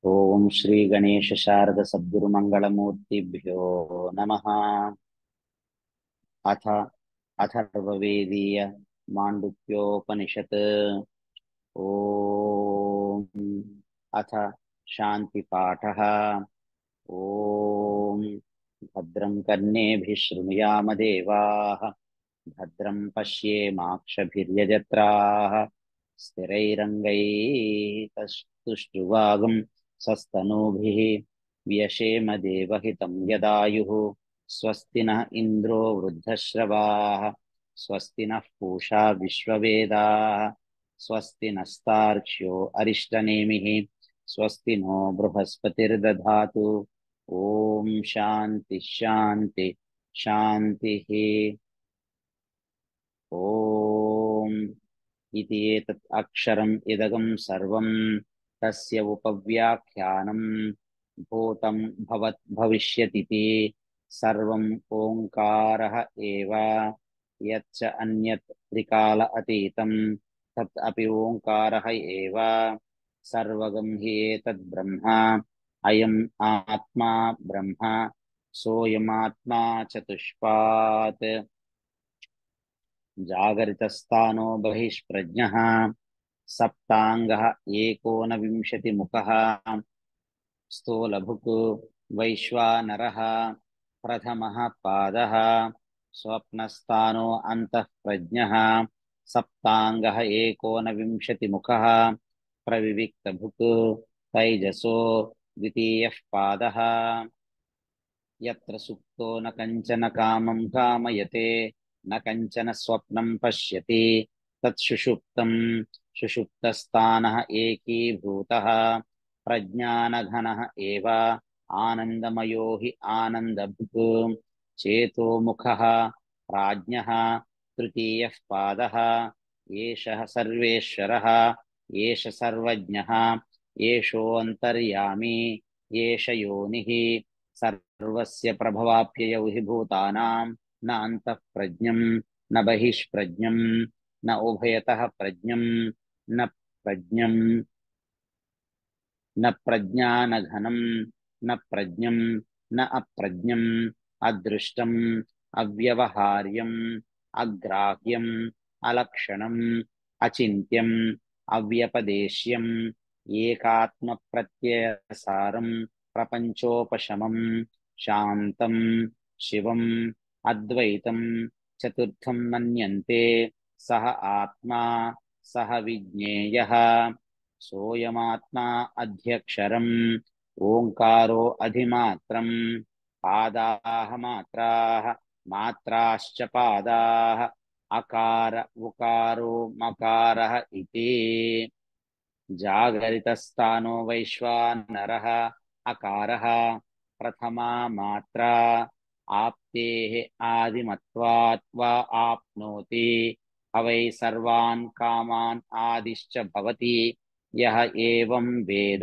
ओम श्री गणेश शारद सद्गुरुमंगलमूर्तिभ्यो नमः। अथ अथर्ववेदीय माण्डुक्योपनिषत्। ओम अथ शान्तिपाठः। ओम भद्रं कर्णेभिः शृणुयाम देवाः, भद्रं पश्येमाक्षभिर्यजत्राः, स्थिरैरङ्गैस्तुष्टुवागुं सस्तनूभिः व्यशेम देवहितं यदायुः। स्वस्ति न इन्द्रो वृद्धश्रवाः, स्वस्ति नः पूषा विश्ववेदाः, स्वस्ति नस्तार्क्ष्यो अरिष्टनेमिः, स्वस्ति नो बृहस्पतिर्दधातु। ओम शांति शांति शांतिः। ओम इति एतत् अक्षरम् इदगं सर्वं तस्य उपव्याख्यानं भूतं भवत् भविष्यतीति सर्वम् ओङ्कारः एव। यच्च अन्यत् त्रिकाल अतीतं तत् अपि ओङ्कारः एव। सर्वगं हि एतद् ब्रह्म, अयम् आत्मा ब्रह्म, सोऽयमात्मा चतुष्पात्। जागरितस्थानो बहिष्प्रज्ञः, सप्ताङ्गः एकोनविंशतिमुखः, स्थूलभुक् वैश्वानरः, प्रथमः पादः, स्वप्नस्थानो अन्तःप्रज्ञः, सप्ताङ्गः एकोनविंशतिमुखः, प्रविविक्तभुक् तैजसो द्वितीयः पादः। यत्र सुप्तो न कञ्चन कामं कामयते, न कञ्चन स्वप्नं पश्यति, तत्सुषुप्तं सुषुप्तस्थानः एकीभूतः प्रज्ञानघनः एव। आनन्दमयो हि आनन्दभुक् चेतोमुखः प्राज्ञः तृतीयः पादः। एषः सर्वेश्वरः, एष सर्वज्ञः, एषोऽन्तर्यामी, एष योनिः, सर्वस्य प्रभवाप्ययौ हि भूतानां न अन्तःप्रज्ञं न बहिष्प्रज्ञं न उभयतः प्रज्ञं न प्रज्ञं न प्रज्ञानघनं न प्रज्ञं न अप्रज्ञम्, अदृष्टम् अव्यवहार्यम् अग्राह्यम् अलक्षणम् अचिन्त्यम् अव्यपदेश्यम् एकात्मप्रत्ययसारम् प्रपञ्चोपशमम् शान्तम् शिवम् अद्वैतम् चतुर्थं मन्यन्ते। सः आत्मा सः विज्ञेयः, सोऽयमात्मा अध्यक्षरम् ओङ्कारो अधिमात्रम्। पादाः मात्राः, मात्राश्च पादाः, अकार उकारो मकारः इति। जागरितस्थानो वैश्वानरः अकारः, प्रथमा मात्रा, आप्तेः आदिमत्वात् वा आप्नोति। हवै सर्वान् कामान् आदिश्च भवति यः एवं वेद।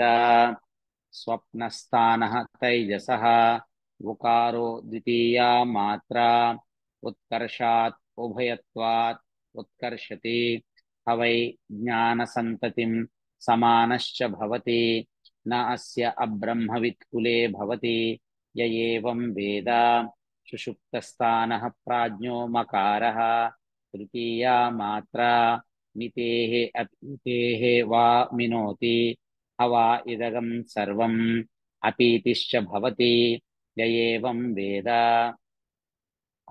स्वप्नस्थानः तैजसः, उकारो द्वितीया मात्रा, उत्कर्षात् उभयत्वात् उत्कर्षति। हवै ज्ञानसन्ततिं समानश्च भवति, न अस्य अब्रह्मवित् कुले भवति य एवं वेद। सुषुप्तस्थानः प्राज्ञो मकारः, तृतीया मात्रा, मितेः अपितेः वा मिनोति। हवा इदगं सर्वम् अपीतिश्च भवति य एवं वेद।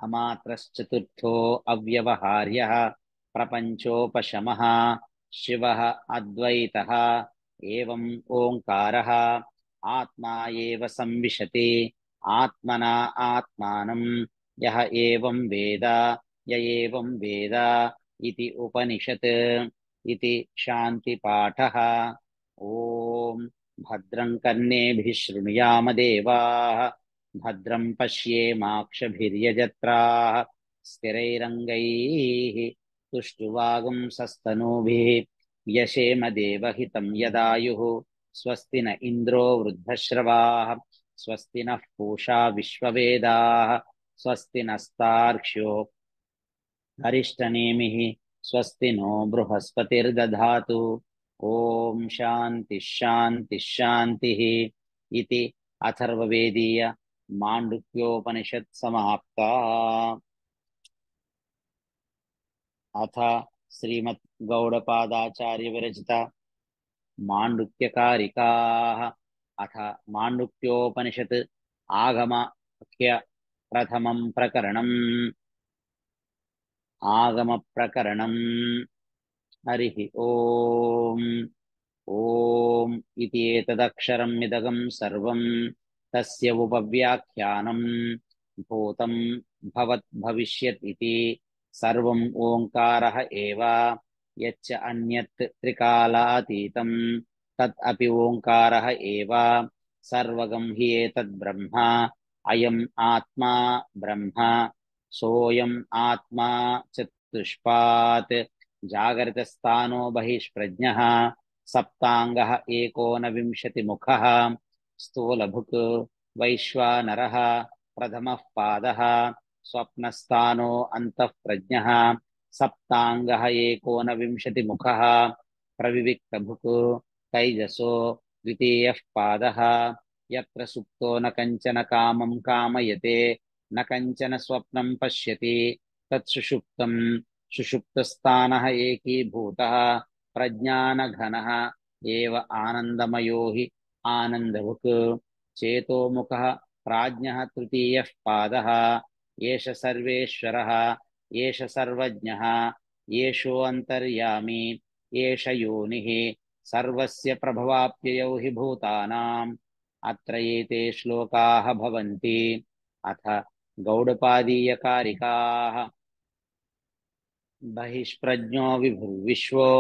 अमात्रश्चतुर्थो अव्यवहार्यः प्रपञ्चोपशमः शिवः अद्वैतः। एवम् ओङ्कारः आत्मा एव संविशति, आत्मना आत्मानं यः एवं वेद य एवं वेद इति उपनिषत्। इति शान्तिपाठः। ॐ भद्रं कर्णेभिः शृणुयाम देवाः, भद्रं पश्येमाक्षभिर्यजत्राः, स्थिरैरङ्गैः तुष्टुवागुंसस्तनूभिः व्यशेम देवहितं यदायुः। स्वस्ति न इन्द्रो वृद्धश्रवाः, स्वस्ति नः पूषा विश्ववेदाः, स्वस्ति नस्तार्क्ष्यो अरिष्टनेमिः, स्वस्ति नो बृहस्पतिर्दधातु। ఓం శాంతి శాంతి శాంతి ఇతి అథర్వవేదీయ మాండుక్యోపనిషత్ సమాప్త. అథ శ్రీమద్ గౌడపాదాచార్య విరచిత మాండుక్యకారికాః. అథ మాండుక్యోపనిషత్ ఆగమఖ్య ప్రథమం ప్రకరణం. ఆగమ ప్రకరణం. హరి ఓం. ఓం ఇతి ఏతదక్షరం ఇదగం సర్వం తస్య ఉపవ్యాఖ్యానం భూతం భవత్ భవిష్యత్ ఇతి సర్వం ఓంకారః ఏవ. యచ్చ అన్యత్ త్రికాలాతీతం తత్ అపి ఓంకారః ఏవ. సర్వగం హి ఏతద్ బ్రహ్మ. అయం ఆత్మా బ్రహ్మ. సోయం ఆత్మా చతుష్పాత్. జాగరితస్థానో బహిష్ప్రజ్ఞః. సప్తాంగః ఏకోనవింశతిముఖః. స్థూలభుక్ వైశ్వానరः ప్రథమః పాదः. స్వప్నస్థానో అంతఃప్రజ్ఞః. సప్తాంగః ఏకోనవింశతిముఖः. ప్రవివిక్తభుక్ తైజసో ద్వితీయః పాదः. యత్ర సుప్తో న కంచన కామం కామయతే న కంచన స్వప్నం పశ్యతి తత్ సుషుప్తం. సుషుప్తస్థానః ఏకీభూతः ప్రజ్ఞానఘనः ఏవ ఆనందమయో హి ఆనందభుక్. చేతోముఖः ప్రాజ్ఞः తృతీయः పాదः. ఏష సర్వేశ్వరः ఏష సర్వజ్ఞः ఏషో అంతర్యామి ఏష యోనిః సర్వస్య ప్రభవాప్యయౌ హి భూతానాం. అత్ర ఏతే శ్లోకాः భవంతి. అథ గౌడపాదీయకారికాः. బహిష్ప్రజ్ఞో విభుర్విశ్వో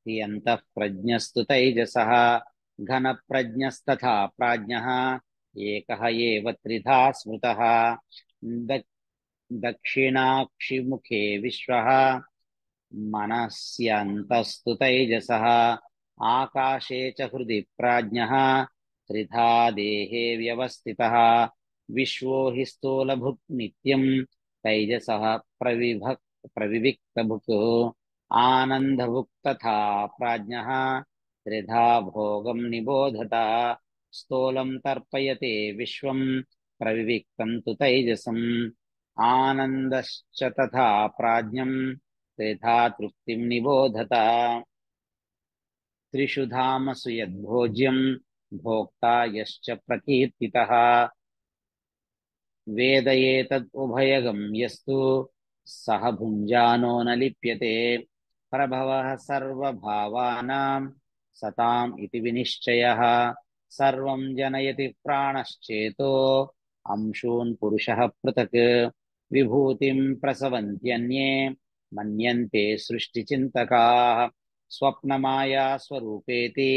యంతః ప్రజ్ఞస్తు తైజసః. ఘనప్రజ్ఞస్తథా ప్రాజ్ఞः ఏకः ఏవ త్రిధా స్మృతः. దక్షిణాక్షిముఖే విశ్వः మనస్యంతస్తు తైజసः. ఆకాశే చ హృది ప్రాజ్ఞः త్రిధా దేహే వ్యవస్థితः. విశ్వో హి స్థూలభుక్ నిత్యం తైజసః ప్రవివిక్తభుక్. ఆనందభుక్ తథా ప్రాజ్ఞः త్రిధా భోగం నిబోధత. స్థూలం తర్పయతే విశ్వం ప్రవివిక్తం తు తైజసం. ఆనందశ్చ తథా ప్రాజ్ఞం త్రిధా తృప్తిం నిబోధత. త్రిషు ధామసు యద్భోజ్యం భోక్తా యశ్చ ప్రకీర్తితః. వేద ఏతద్ ఉభయగం యస్తు సహ భుంజానో న లిప్యతే. ప్రభవః సర్వభావానాం సతాం ఇతి వినిశ్చయః. సర్వం జనయతి ప్రాణశ్చేతో అంశూన్ పురుషః పృథక్. విభూతిం ప్రసవంత్యన్యే మన్యంతే సృష్టిచింతకాః. స్వప్నమాయా స్వరూపేతి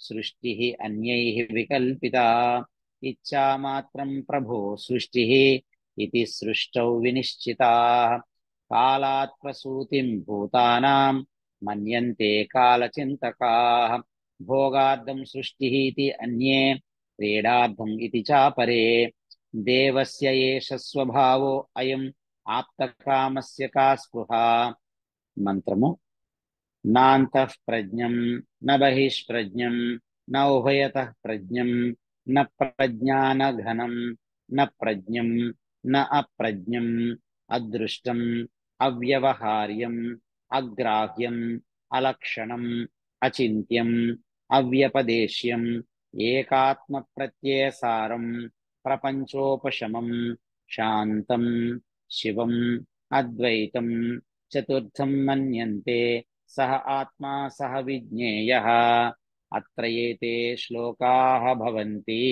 సృష్టిః అన్యైః వికల్పితా. ఇచ్ఛామాత్రం ప్రభో సృష్టిః ఇతి సృష్టౌ వినిశ్చితాః. కాలాత్ ప్రసూతిం భూతానాం మన్యంతే కాలచింతకాః. భోగార్థం సృష్టిః ఇతి అన్యే క్రీడార్థం ఇతి చాపరే. దేవస్య ఏష స్వభావో అయం ఆప్తకామస్య కా స్పృహా. మంత్రము. నాంతః ప్రజ్ఞం న బహిష్ప్రజ్ఞం న ఉభయతః ప్రజ్ఞం న ప్రజ్ఞానఘనం న ప్రజ్ఞం న అప్రజ్ఞం. అదృష్టం అవ్యవహార్యం అగ్రాహ్యం అలక్షణం అచింత్యం అవ్యపదేశ్యం ఏకాత్మ ప్రత్యయసారం ప్రపంచోపశమం శాంతం శివం అద్వైతం. చతుర్థం మన్యంతే సహ ఆత్మా సహ విజ్ఞేయః. అత్ర ఏతే శ్లోకాః భవంతి.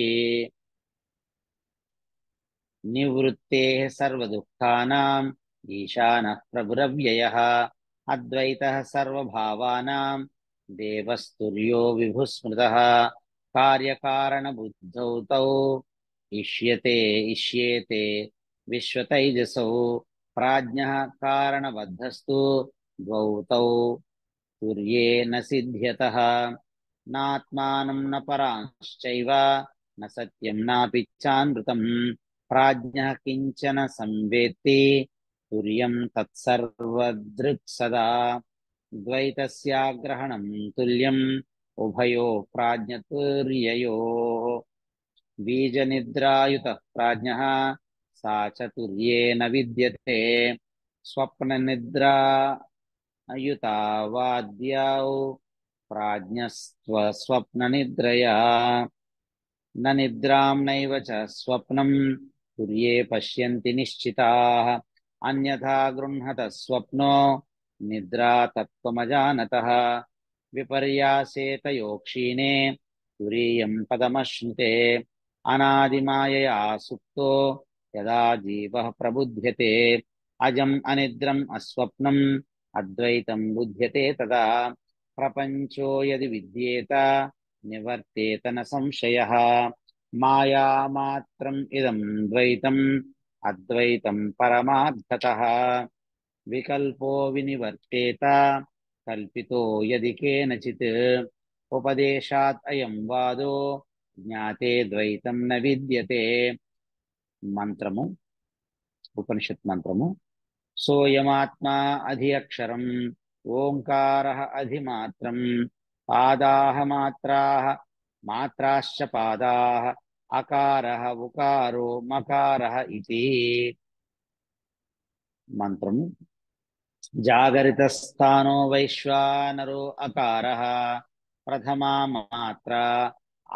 నివృత్తేః సర్వదుఃఖానాం ఈశానః ప్రభురవ్యయః. అద్వైతః సర్వభావానాం దేవస్తుర్యో విభుస్మృతః. కార్యకారణబుద్ధౌ తౌ ఇష్యేతే విశ్వతైజసౌ. ప్రాజ్ఞః కారణబద్ధస్తు ద్వౌ తౌ తుర్యేణ సిద్ధ్యతః. నాత్మానం న పరాంశ్చైవ న సత్యం నాపిచ్చానృతం. ప్రాజ్ఞః కించన సంవేత్తి తుర్యం తత్సర్వదృక్ సదా. द्वैतस्याग्रहणं तुल्यम् उभयोः प्राज्ञतुर्ययोः बीजनिद्रायुतः प्राज्ञः सा चतुर्येन विद्यते स्वप्ननिद्रायुतावाद्यौ प्राज्ञस्त्वस्वप्ननिद्रया न निद्रां नैव च स्वप्नं तुर्ये पश्यन्ति निश्चिताः अन्यथा गृह्णतः स्वप्नो निद्रा तत्त्वमजानतः विपर्यासे तयो क्षीणे तुरीयं पदमश्नुते अनादिमायया सुप्तो यदा जीवः प्रबुध्यते अजम् अनिद्रम् अस्वप्नम् अद्वैतं बुध्यते तदा प्रपञ्चो यदि विद्येत निवर्तेत न संशयः मायामात्रम् इदं द्वैतम् अद्वैतं परमार्थतः विकल्पो विनिवर्तेत कल्पितो यदि केनचित् उपदेशात् अयं वादो ज्ञाते द्वैतं न विद्यते మంత్రము ఉపనిషత్ మంత్రము సోయమాత్మా అధి అక్షరం ఓంకారః అధిమాత్రం పాదాః మాత్రాః మాత్రాశ్చ పాదాః అకారః ఉకారో మకారః ఇతి మంత్రము జాగరితస్థానో వైశ్వానరో అకారః ప్రథమా మాత్రా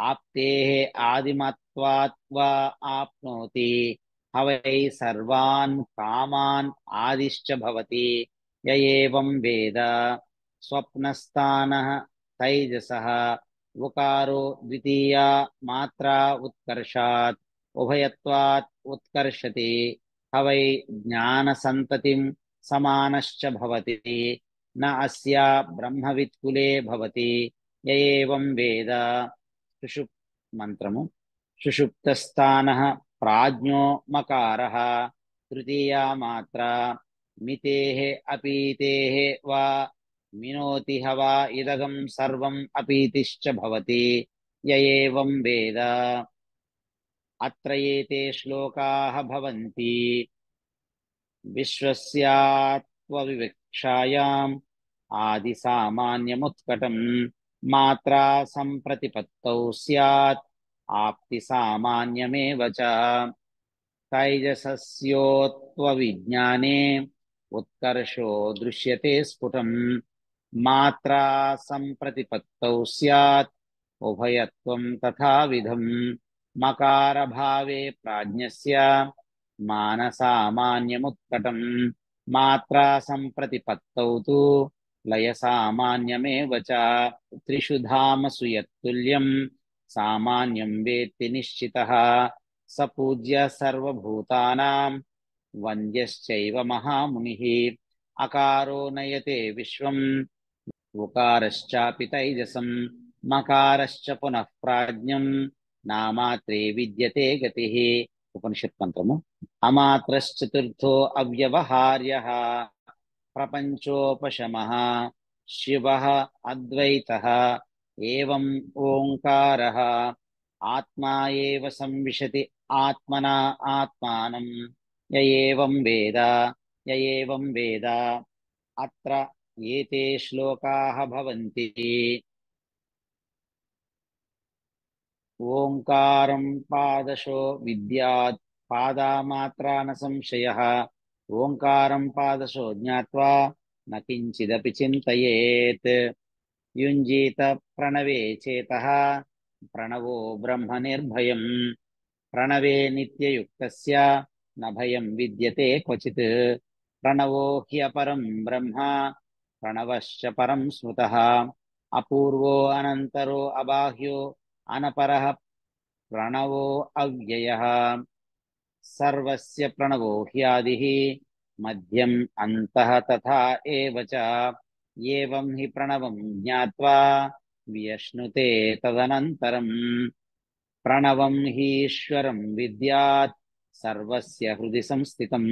ఆప్తేః ఆదిమత్వాత్వా ఆప్నోతి హవై సర్వాన్ కామాన్ ఆదిశ్చ భవతి య ఏవం వేద స్వప్నస్థానః తైజసః ఉకారో ద్వితీయా మాత్రా ఉత్కర్షాత్ ఉభయత్వాత్ ఉత్కర్షతి హవై జ్ఞానసంతతిం సమానశ్చ భవతి న అస్యా బ్రహ్మవిత్కులే భవతి య ఏవం వేద సుషుప్ మంత్రము సుషుప్తస్థానః ప్రాజ్ఞో మకారః తృతీయా మాత్రా మితేః అపీతేః వా మినోతి హవా ఇదగం సర్వం అపీతిశ్చ భవతి య ఏవం వేద అత్ర ఏతే శ్లోకాః భవంతి విశ్వస్యాత్వవివక్షాయాం ఆది సామాన్యముత్కటం మాత్రా సంప్రతిపత్తౌ స్యాత్ ఆప్తి సామాన్యమేవ చ తైజసస్యోత్వవిజ్ఞానే ఉత్కర్షో దృశ్యతే స్ఫుటం మాత్రా సంప్రతిపత్తౌ స్యాత్ ఉభయత్వం తథావిధం మకారభావే ప్రాజ్ఞస్య మానసామాన్యముత్కటం మాత్రా సంప్రతిపత్తౌ తు లయసామాన్యమేవ చ త్రిషు ధామసు యత్తుల్యం సామాన్యం వేత్తి నిశ్చితః స పూజ్య సర్వభూతానాం వంద్యశ్చైవ మహామునిః అకారో నయతే విశ్వం ఉకారశ్చాపి తైజసం మకారశ్చ పునః ప్రాజ్ఞం నామాత్రే విద్యతే గతిః ఉపనిషత్ మంత్రము అమాత్రశ్చతుర్థో అవ్యవహార్యః ప్రపంచోపశమః శివః అద్వైతః ఏవం ఓంకారః ఆత్మా ఏవ సంవిశతి ఆత్మనా ఆత్మానం య ఏవం వేద అత్ర ఏతే శ్లోకాః భవంతి ఓంకారం పాదశో విద్యాత్ పాదామాత్రా న సంశయః ఓంకారం పాదశో జ్ఞాత్వా న కించిదపి చింతయేత్ యుంజీత ప్రణవే చేతః ప్రణవో బ్రహ్మ నిర్భయం ప్రణవే నిత్యయుక్తస్య న భయం విద్యతే క్వచిత్ ప్రణవో హ్యపరం బ్రహ్మ ప్రణవశ్చ పరం స్మృతః అపూర్వో అనంతరో అబాహ్యో అనపరః ప్రణవో అవ్యయః సర్వస్య ప్రణవో హ్యాదిః మధ్యం అంతః తథా ఏవ చ ఏవం హి ప్రణవం జ్ఞాత్వా వ్యశ్నుతే తదనంతరం ప్రణవం హి ఈశ్వరం విద్యాత్ సర్వస్య హృది సంస్థితం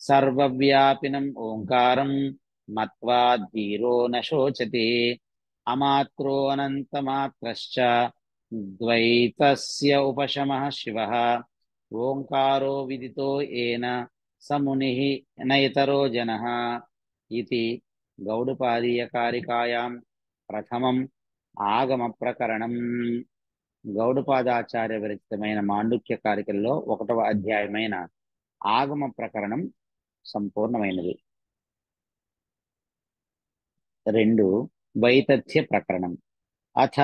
సర్వవ్యాపినం ఓంకారం మత్వా ధీరో న శోచతి అమాత్రో అనంతమాత్రశ్చ ద్వైతస్య ఉపశమః శివః ఓంకారో విదితో ఏన స మునిః నైతరో జనః ఇది గౌడపాదీయకారికాయాం ప్రథమం ఆగమ ప్రకరణం. గౌడపాదాచార్య విరచితమైన మాండుక్య కారికల్లో 1వ అధ్యాయమైన ఆగమ ప్రకరణం సంపూర్ణమైనది. 2 వైతథ్య ప్రకరణం. అథ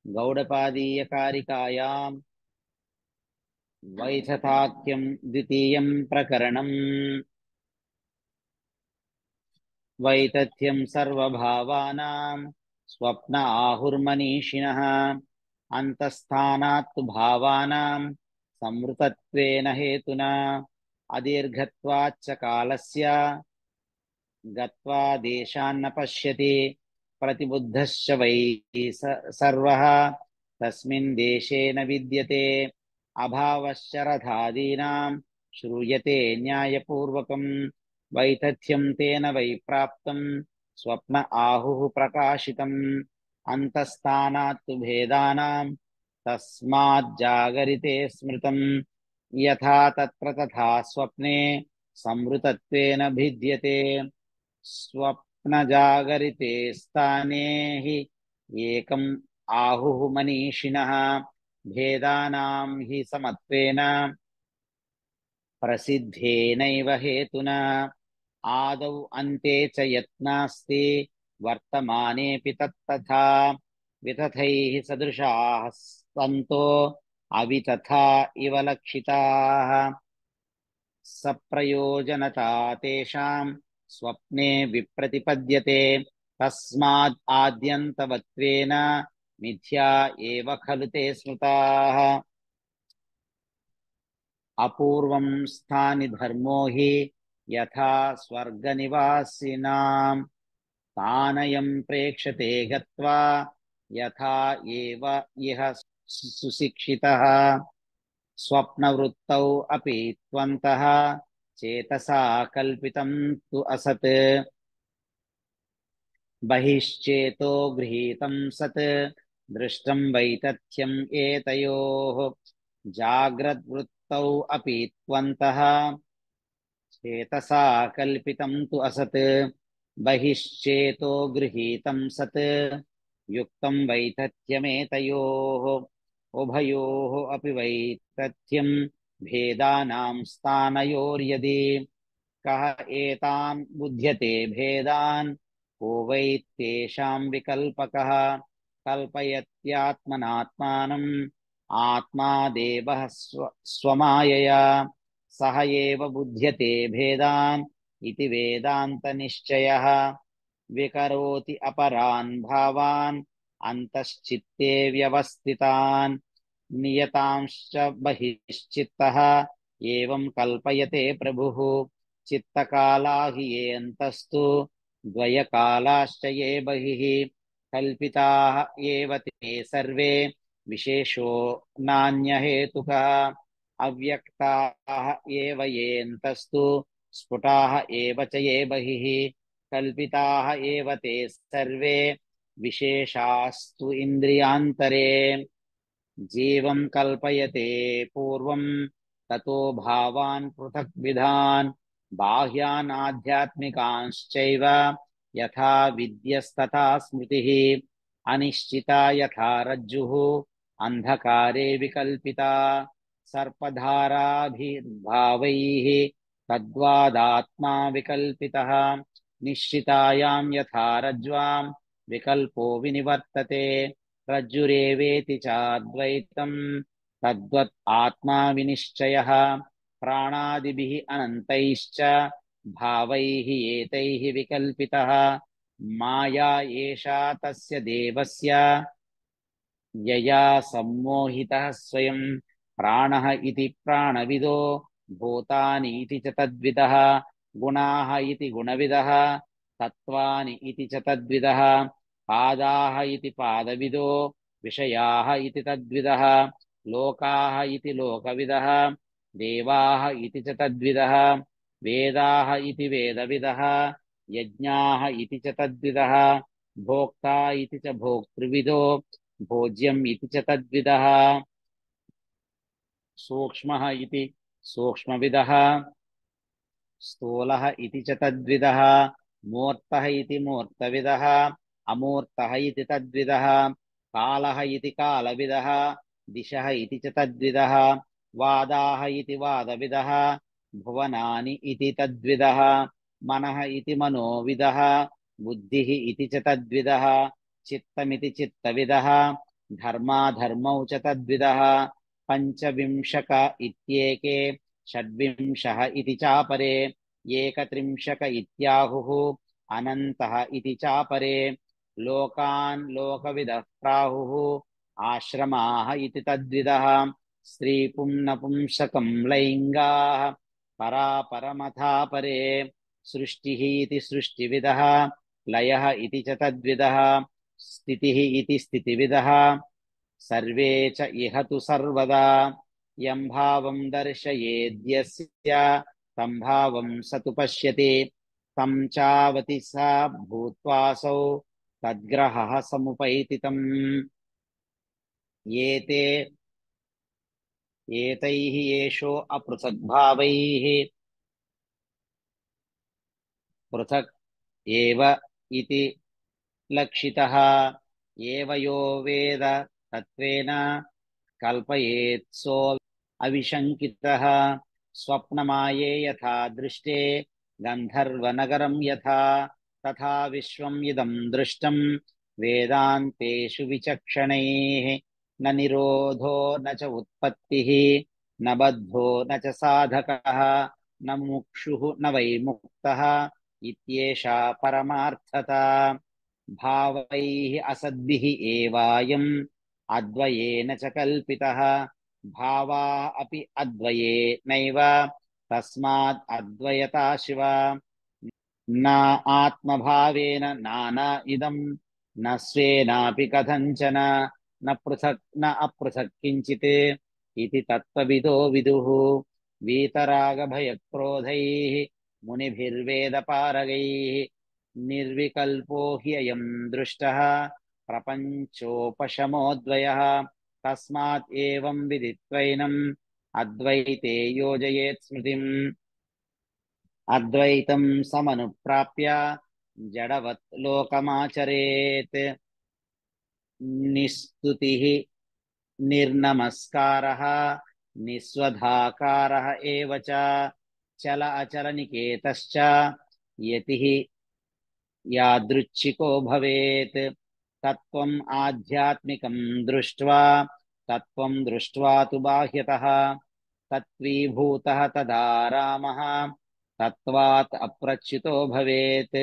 గౌడపాదీయకారికాయాం వైతథాఖ్యం ద్వితీయం ప్రకరణం. వైతథ్యం సర్వభావానాం స్వప్న ఆహుర్మనీషిణః అంతఃస్థానాత్తు భావానాం సంవృతత్వేన హేతునా అదీర్ఘత్వాచ్చ కాలస్య గత్వా దేశాన్న పశ్యతి ప్రతిబుద్ధశ్చ వై సర్వః తస్మిన్ దేశేన విద్యతే అభావశ్చ రథాదీనాం శ్రూయతే న్యాయపూర్వకం వైతథ్యం తేన వై ప్రాప్తం స్వప్న ఆహుః ప్రకాశితం అంతఃస్థానాత్తు భేదానాం తస్మాజ్జాగరితే స్మృతం యథా తత్ర తథా స్వప్నే సంవృతత్వేన భిద్యతే స్వప్నజాగరితే స్థానే హి ఏకం ఆహుః మనీషిణః భేదానాం హి సమత్వేన ప్రసిద్ధేనైవ హేతునా ఆదౌ అంతే చ యత్నాస్తి వర్తమానేపి తత్తథా వితథైః సదృశాః సంతో అవితథా ఇవ లక్షితాః సప్రయోజనతా తేషాం స్వప్నే విప్రతిపద్యతే తస్మాద్ ఆద్యంతవత్వేన మిథ్యా ఏవ ఖలు తే స్మృతాః అపూర్వం స్థాని ధర్మో హి యథా స్వర్గనివాసినాం తానయం ప్రేక్షతే గత్వా యథా ఏవ ఇహ సుశిక్షితః స్వప్నవృత్తౌ అపి త్వంతః చేతసా కల్పితం తు అసత్ బహిశ్చేతో గృహీతం సత్ దృష్టం వైతథ్యం ఏతయోః జాగ్రద్వృత్తౌ అపి త్వంతః చేతసా కల్పితం తు అసత్ బహిశ్చేతో గృహీతం సత్ యుక్తం వైతథ్యమేతయోః ఉభయోః అపి వైతథ్యం భేదానాం స్థానయోర్యది కః ఏతాన్ బుధ్యతే భేదాన్ కో వై తేషాం వికల్పకః కల్పయత్యాత్మనాత్మానం ఆత్మా దేవః స్వమాయయా సహ ఏవ బుధ్యతే భేదాన్ ఇతి వేదాంత నిశ్చయః వికరోతి అపరాన్ భావాన్ అంతశ్చిత్తే వ్యవస్థితాన్ నియతాంశ్చ బహిశ్చిత్తః ఏవం కల్పయతే ప్రభుః చిత్తకాలా హి ఏ అంతస్తు ద్వయకాలాశ్చ ఏ బహిః కల్పితాః ఏవ తే సర్వే విశేషో నాన్యహేతుకः అవ్యక్తాః ఏవ ఏ అంతస్తు స్ఫుటాః ఏవ చ ఏ బహిః కల్పితాః ఏవ తే సర్వే విశేషాస్తు ఇంద్రియాంతరే జీవం కల్పయతే పూర్వం తతో భావాన్ పృథక్ విధాన్ బాహ్యాన్ ఆధ్యాత్మికాంశ్చైవ యథా విద్యస్తథా స్మృతిః అనిశ్చితా యథా రజ్జుః అంధకారే వికల్పితా సర్పధారాభిర్భావైః తద్వాదాత్మా వికల్పితః నిశ్చితాయాం యథా రజ్జ్వాం వికల్పో వినివర్తతే రజ్జురేవేతి చాద్వైతం తద్వత్ ఆత్మా వినిశ్చయః ప్రాణాదిభిః అనంతైశ్చ భావైః ఏతైః వికల్పితః మాయా ఏషా తస్య దేవస్య యయా సమ్మోహితః స్వయం ప్రాణః ఇతి ప్రాణవిదో భూతాని ఇతి చ తద్విదః గుణాః ఇతి గుణవిదః తత్వాని ఇతి చ తద్విదః పాదాః ఇతి పాదవిదో విషయాః ఇతి తద్విదః లోకాః ఇతి లోకవిదః దేవాః ఇతి చ తద్విదః వేదాః ఇతి వేదవిదః యజ్ఞాః ఇతి చ తద్విదః భోక్తా ఇతి చ భోక్తృవిదో భోజ్యం ఇతి చ తద్విదః సూక్ష్మః ఇతి సూక్ష్మవిదః స్థూలః ఇతి చ తద్విదః मूर्तः इति मूर्तविदः अमूर्तः इति तद्विदः कालः इति कालविदः दिशः इति च तद्विदः वादाः इति वादविदः भुवनानि इति तद्विदः मनः इति मनोविदः बुद्धिः इति च तद्विदः चित्तमिति चित्तविदः धर्माधर्मौ च तद्विदः पञ्चविंशक इत्येके षड्विंशः इति चापरे एकत्रिंशक इत्याहुः अनन्तः इति चापरे लोकान् लोकविदः प्राहुः आश्रमाः इति तद्विदः स्त्रीपुंनपुंसकं लैङ्गाः परापरमथा परे सृष्टिः इति सृष्टिविदः लयः इति च तद्विदः स्थितिः इति स्थितिविदः सर्वे च इह तु सर्वदा यं भावं दर्शयेद्यस्य तं भावं स तु पश्यति तं चावति सा भूत्वासौ तद्ग्रहः समुपैति तम् एते एतैः येषो अपृथग्भावैः पृथक् एव इति लक्षितः एव यो वेद तत्त्वेन कल्पयेत्सो अविशङ्कितः स्वप्नमाये यथा दृष्टे गन्धर्वनगरं यथा तथा विश्वम् इदं दृष्टं वेदान्तेषु विचक्षणैः न निरोधो न च उत्पत्तिः न बद्धो न च साधकः न मुमुक्षुः न वै मुक्तः इत्येषा परमार्थता भावैः असद्भिः एवायम् अद्वयेन च कल्पितः भावा अपि अद्वये नैव तस्मात् अद्वयता शिव न आत्मभावेन नाना इदं न स्वेनापि कथञ्चन न पृथक् न अपृथक् किञ्चित् इति तत्त्वविदो विदुः वीतरागभयक्रोधैः मुनिभिर्वेदपारगैः निर्विकल्पो ह्ययं दृष्टः प्रपञ्चोपशमोऽद्वयः तस्मात् एवं विदित्वैनम् अद्वैते योजयेत् स्मृतिम् अद्वैतं समनुप्राप्य जडवत् लोकमाचरेत् निस्तुतिः निर्नमस्कारः निस्वधाकारः एव च चल अचलनिकेतश्च यतिः यादृच्छिको भवेत् तत्त्वम् आध्यात्मिकं दृष्ट्वा तत्त्वं दृष्ट्वा तु बाह्यतः तत्त्वीभूतः तदा रामः तत्त्वात् अप्रच्युतो भवेत्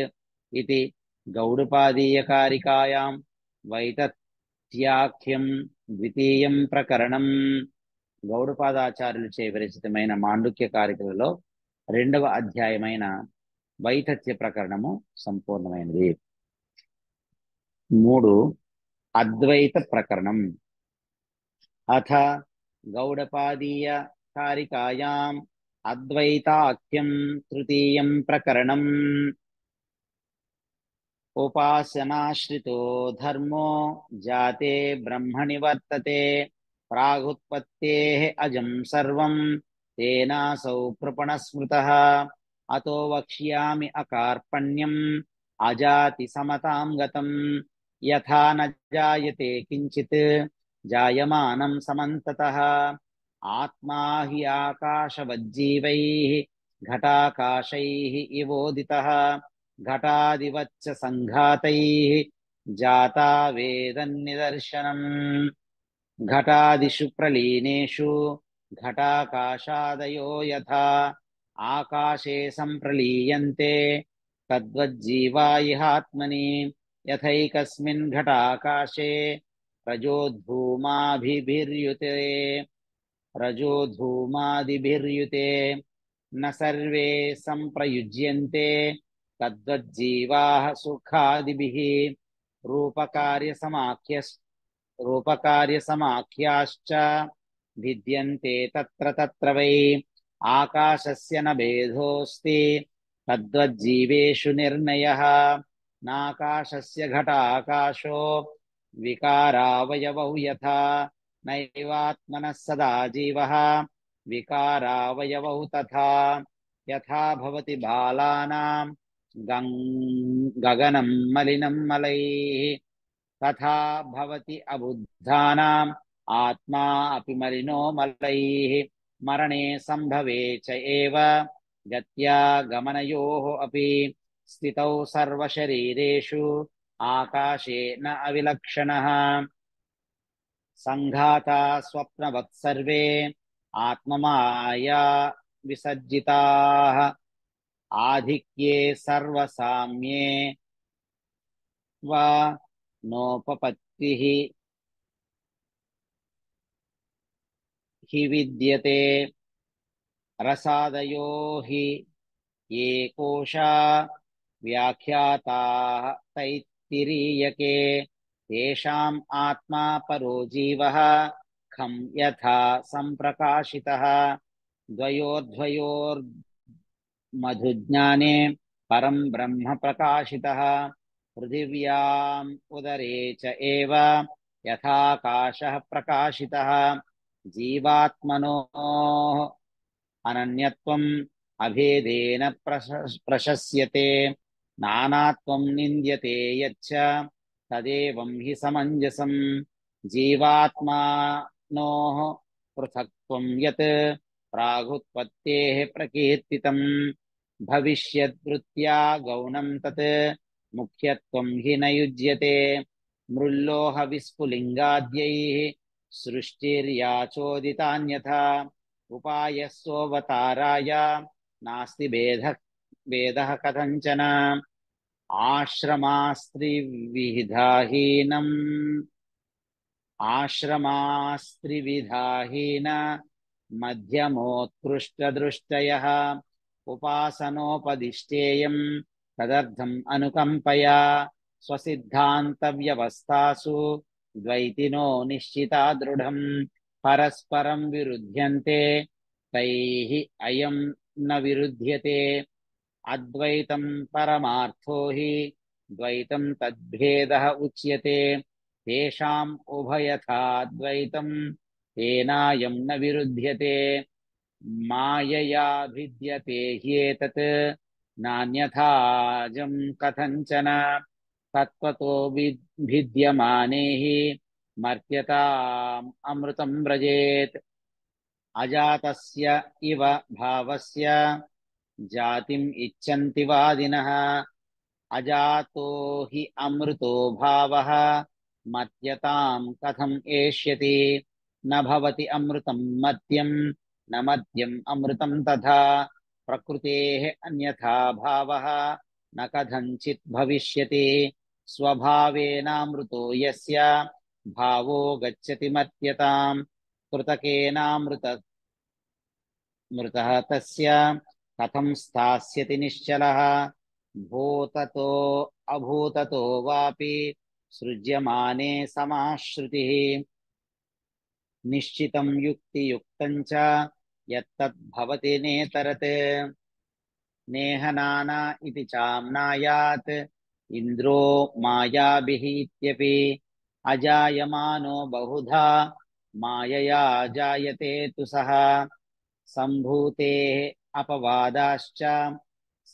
इति गौडपादीयकारिकायां వైతథ్యాఖ్యం ద్వితీయం ప్రకరణం గౌడపాదాచార్యులచే విరచితమైన మాండుక్య కారికలలో రెండవ అధ్యాయమైన వైతథ్య ప్రకరణము సంపూర్ణమైనది. 3 అద్వైత ప్రకరణం. అథ గౌడపాదీయ కారికాయాం అద్వైతాఖ్యం తృతీయం ప్రకరణం. उपासनाश्रितो धर्मो जाते ब्रह्मणि वर्तते प्रागुत्पत्तेः अजं सर्वं तेनासौ कृपणस्मृतः अतो वक्ष्यामि अकार्पण्यम् अजाति समतां गतं यथा न जायते किञ्चित् जायमानं समन्ततः आत्मा हि आकाशवज्जीवैः घटाकाशैः इवोदितः घटादिवच्च संघातैः जाता वेदन्निदर्शनम् घटादिषु प्रलीनेषु घटाकाशादयो यथा आकाशे सम्प्रलीयन्ते तद्वज्जीवा इहात्मनि यथैकस्मिन् घटाकाशे रजोधूमादिभिर्युते न सर्वे सम्प्रयुज्यन्ते तद्वज्जीवाः सुखादिभिः रूपकार्यसमाख्याश्च भिद्यन्ते तत्र तत्र वै आकाशस्य न भेदोऽस्ति तद्वज्जीवेषु निर्णयः नाकाशस्य घटाकाशो विकारावयवौ यथा नैवात्मनः सदा जीवः विकारावयवौ तथा यथा भवति बालानां गगनं मलिनं मलैः तथा भवति अबुद्धानाम् आत्मा अपि मलिनो मलैः मरणे संभवे च एव गत्या गमनयोः अपि स्थितौ सर्वशरीरेषु आकाशे न अविलक्षणः संघाता स्वप्नवत् सर्वे आत्ममाया विसज्जिताः आधिक्ये सर्वसाम्ये वा नोपपत्तिः हि विद्यते रसादयो हि ये कोशा व्याख्याताः तैत्तिरीयके तेषाम् आत्मा परो जीवः खं यथा सम्प्रकाशितः द्वयोर्द्वयोर्मधुज्ञाने परं ब्रह्म प्रकाशितः पृथिव्याम् उदरे च एव यथाकाशः प्रकाशितः जीवात्मनोः अनन्यत्वम् अभेदेन प्रशस्यते नानात्वं निन्द्यते यच्च तदेवं हि समञ्जसम् जीवात्मानोः पृथक्त्वं यत् प्रागुत्पत्तेः प्रकीर्तितं भविष्यद्वृत्त्या गौणं तत् मुख्यत्वं हि न युज्यते मृल्लोहविस्फुलिङ्गाद्यैः सृष्टिर्याचोदितान्यथा उपायस्सोऽवताराय नास्ति भेदः कथञ्चन आश्रमास्त्रिविधाहीन मध्यमोत्कृष्टदृष्टयः उपासनोपदिष्टेयम् तदर्थम् अनुकम्पया स्वसिद्धान्तव्यवस्थासु द्वैतिनो निश्चिता दृढम् परस्परं विरुध्यन्ते तैः अयं न विरुध्यते अद्वैतं परमार्थो हि द्वैतं तद्भेदः उच्यते तेषाम् उभयथा द्वैतं तेनायं न विरुध्यते मायया भिद्यते ह्येतत् नान्यथाजं कथञ्चन तत्त्वतो भिद्यमाने हि मर्त्यताम् अमृतं व्रजेत् अजातस्य इव भावस्य जातिम् इच्छन्ति वादिनः अजातो हि अमृतो भावः मर्त्यतां कथम् एष्यति न भवति अमृतं मर्त्यं न मर्त्यम् अमृतं तथा प्रकृतेः अन्यथा भावः न कथञ्चित् भविष्यति स्वभावेनामृतो यस्य भावो गच्छति मर्त्यतां कृतकेनामृतः तस्य कथं स्थास्यति निश्चलः भूततो अभूततो वापि सृज्यमाने समाश्रुतिः निश्चितं युक्तियुक्तं च यत्तद् भवति नेतरत् नेह नाना इति चाम्नायात् इन्द्रो मायाभिः इत्यपि अजायमानो बहुधा मायया जायते तु सः सम्भूतेः अपवादाश्च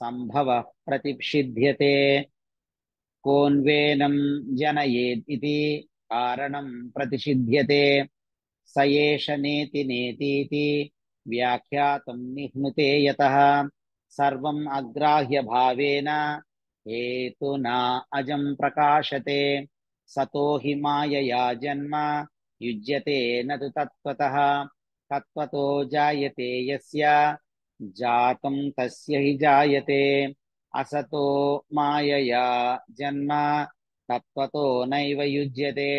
सम्भवः प्रतिषिध्यते कोऽन्वेनं जनयेत् इति कारणं प्रतिषिध्यते स एष नेति नेतीति व्याख्यातं निह्नुते यतः सर्वम् अग्राह्यभावेन हेतुना अजं प्रकाशते सतो हि मायया जन्म युज्यते न तु तत्त्वतः तत्त्वतो जायते यस्य जातं तस्य हि जायते असतो मायया जन्म तत्त्वतो नैव युज्यते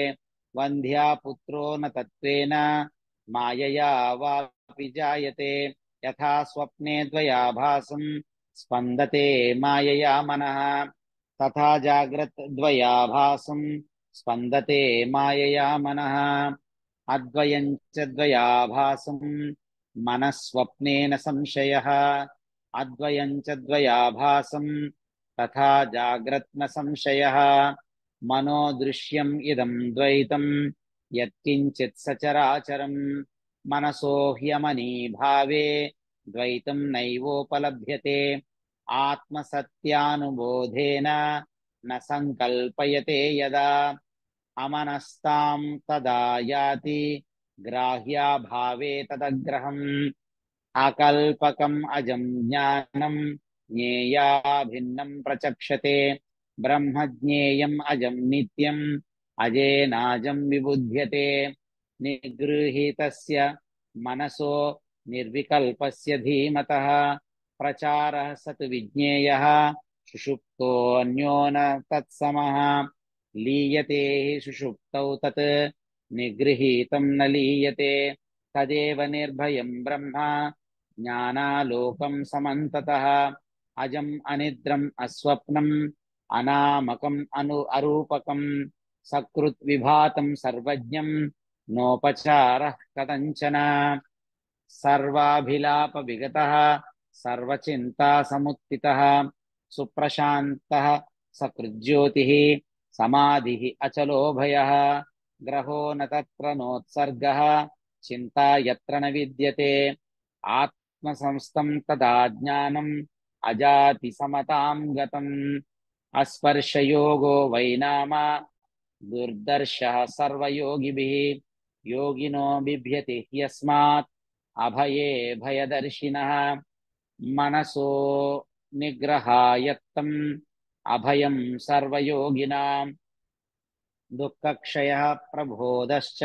वन्ध्या पुत्रो न तत्त्वेन मायया वापि जायते यथा स्वप्ने द्वयाभासं स्पन्दते मायया मनः तथा जाग्रत् द्वयाभासं स्पन्दते मायया मनः अद्वयं च द्वयाभासं मनः स्वप्नेन संशयः अद्वयं च द्वयाभासं तथा जाग्रत् न संशयः मनो दृश्यम् इदं द्वैतं यत्किञ्चित् सचराचरं मनसो ह्यमनी भावे द्वैतं नैवोपलभ्यते आत्मसत्यानुबोधेन न संकल्पयते यदा अमनस्तां तदा याति ग्राह्याभावे तदग्रहम् अकल्पकम् अजं ज्ञानं ज्ञेया भिन्नं प्रचक्षते ब्रह्म ज्ञेयम् अजं नित्यम् अजेनाजं विबुध्यते निगृहीतस्य मनसो निर्विकल्पस्य धीमतः प्रचारः सत् विज्ञेयः सुषुप्तोऽन्यो न तत्समः लीयते हि सुषुप्तौ तत् निगृहीतं न लीयते तदेव निर्भयं ब्रह्म ज्ञानालोकं समन्ततः अजम् अनिद्रम् अस्वप्नम् अनामकम् अरूपकं सकृत् विभातं सर्वज्ञं नोपचारः कथञ्चन सर्वाभिलाप विगतः सर्वचिन्ता समुत्थितः सुप्रशान्तः सकृज्योतिः समाधिः अचलो भयः ग्रहो न तत्र नोत्सर्गः चिन्ता यत्र न विद्यते आत्मसंस्थं तदा ज्ञानम् अजाति समतां गतम् अस्पर्शयोगो वै नाम दुर्दर्शः सर्वयोगिभिः योगिनो बिभ्यति ह्यस्मात् अभये भयदर्शिनः मनसो निग्रहायत्तम् अभयं सर्वयोगिनां दुःखक्षयः प्रबोधश्च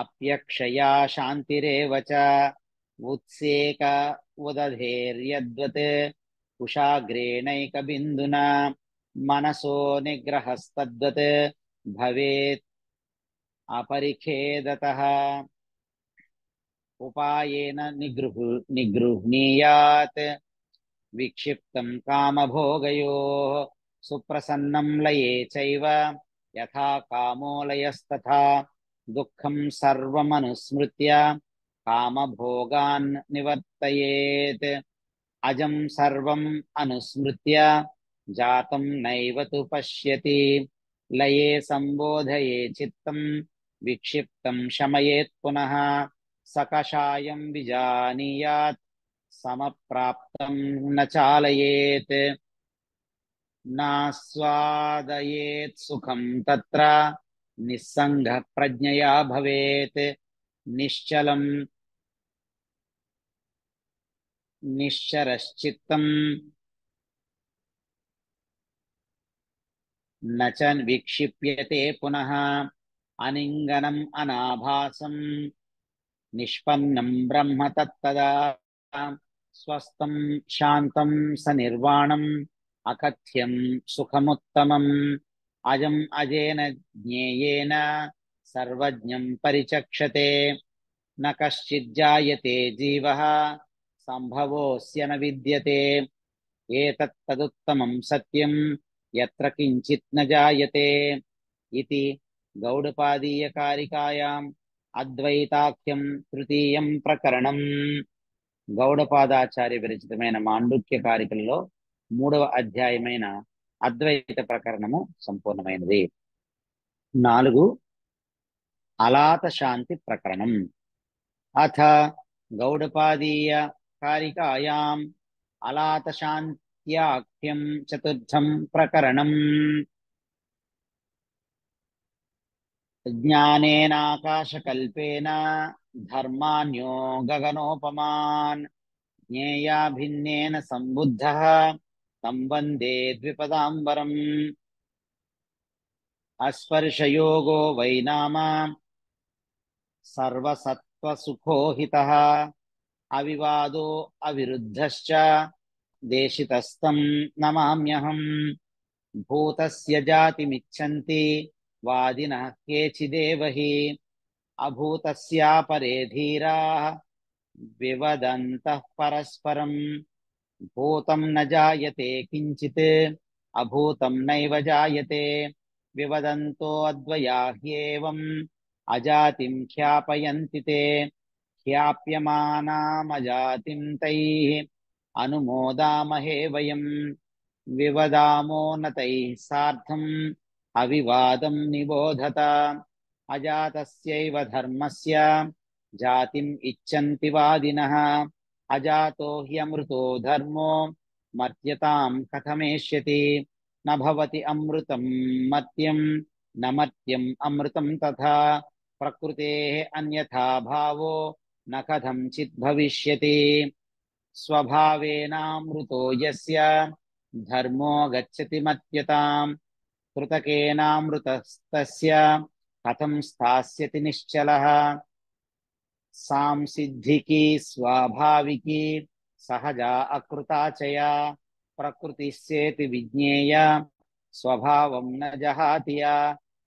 अप्यक्षया शान्तिरेव च उत्सेक उदधेर्यद्वत् कुशाग्रेणैकबिन्दुना मनसो निग्रहस्तद्वत् भवेत् अपरिखेदतः उपायेन निगृह्णीयात् विक्षिप्तं कामभोगयोः सुप्रसन्नं लये चैव यथा कामो लयस्तथा दुःखं सर्वमनुस्मृत्य कामभोगान् निवर्तयेत् अजं सर्वम् अनुस्मृत्य जातं नैव तु पश्यति लये संबोधये चित्तं विक्षिप्तं शमयेत् पुनः सकषायं विजानीयात् समप्राप्तं न चालयेत् नास्वादयेत् सुखं तत्र निस्सङ्गः प्रज्ञया भवेत् निश्चलं निश्चरश्चित्तं न च विक्षिप्यते पुनः अनिङ्गनम् अनाभासं निष्पन्नं ब्रह्म तत्तदा स्वस्थं शान्तं सनिर्वाणम् अकथ्यं सुखमुत्तमम् अजम् अजेन ज्ञेयेन सर्वज्ञं परिचक्षते न कश्चिज्जायते जीवः सम्भवोऽस्य न विद्यते एतत् तदुत्तमं सत्यं यत्र किञ्चित् न जायते इति गौडपादीयकारिकायाम् अद्वैताख्यं तृतीयं प्रकरणं గౌడపాదాచార్య విరచితమైన మాండుక్య కారికలలో 3వ అధ్యాయమైన అద్వైత ప్రకరణము సంపూర్ణమైనది. 4 అలాత శాంతి ప్రకరణం. అథ గౌడపాదీయ కారికాయాం అలాత శాంత్యాఖ్యం చతుర్థం ప్రకరణం. జ్ఞానేనాకాశకల్పేన ధర్మాన్యో గగనోపమాన్ జ్ఞేయా భిన్నేన సంబుద్ధః తం వందే ద్విపదాంబరం. అస్పర్శయోగో వై నామ సర్వసత్వసుఖోహితః అవివాదో అవిరుద్ధశ్చ దేశితస్థం నమామ్యహం. భూతస్య జాతిమిచ్చంతి వాదినః కేచిదేవ హి అభూతస్యాపరే ధీరాః వివదంతః పరస్పరం. భూతం న జాయతే కించిత్ అభూతం నైవ జాయతే వివదంతో అద్వయా హ్యేవం అజాతిం ఖ్యాపయంతి తే. ఖ్యాప్యమానామజాతిం తైః అనుమోదామహే వయం. వివదామో న తైః సార్ధం అవివాదం నిబోధత. అజాతస్యైవ ధర్మస్య జాతిం ఇచ్చంతి వాదినః. అజాతో హ్యమృతో ధర్మో मर्त्यतां कथमेष्यति न भवति अमृतं मर्त्यं न मर्त्यम् अमृतं तथा प्रकृतेः अन्यथा भावो न कथञ्चित् भविष्यति स्वभावेनामृतो यस्य धर्मो गच्छति मर्त्यताम् कृतकेनामृतस्तस्य कथं स्थास्यति निश्चलः सांसिद्धिकी स्वाभाविकी सहजा अकृता च या प्रकृतिस्येति विज्ञेय स्वभावं न जहाति या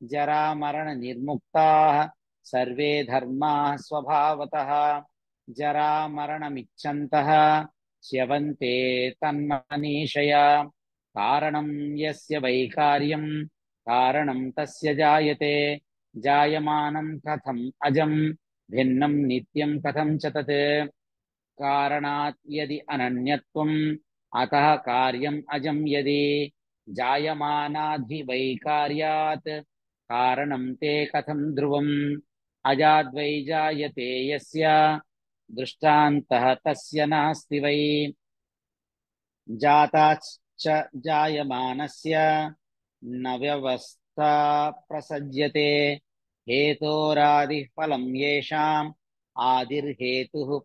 जरा मरण निर्मुक्ताः सर्वे धर्माः स्वभावतः जरा मरणमिच्छन्तः च्यवन्ते तन्मनीषया कारणं यस्य वैकार्यं कारणं तस्य जायते जायमानं कथम् अजं भिन्नं नित्यं कथं च तत् कारणात् यदि अनन्यत्वम् अतः कार्यम् अजं यदि जायमानाद्धि वैकार्यात् कारणं ते कथं ध्रुवम् अजाद्वै जायते यस्य दृष्टान्तः तस्य नास्ति वै जाताच्च जायमानस्य न व्यवस्था प्रसज्यते हेतोरादिः फलं येषाम् आदिर्हेतुः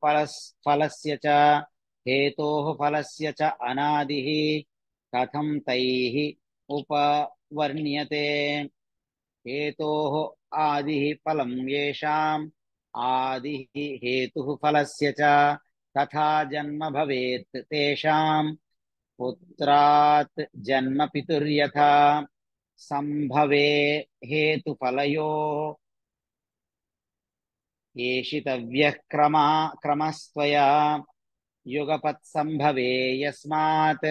फलस्य च हेतोः फलस्य च अनादिः कथं तैः उपवर्ण्यते हेतोः आदिः फलं येषाम् आदिः हेतुः फलस्य च तथा जन्म भवेत् तेषाम् पुत्रात् जन्म पितुर्यथा संभवे हेतुफलयोः येषितव्यः क्रमस्त्वया युगपत् संभवे यस्मात्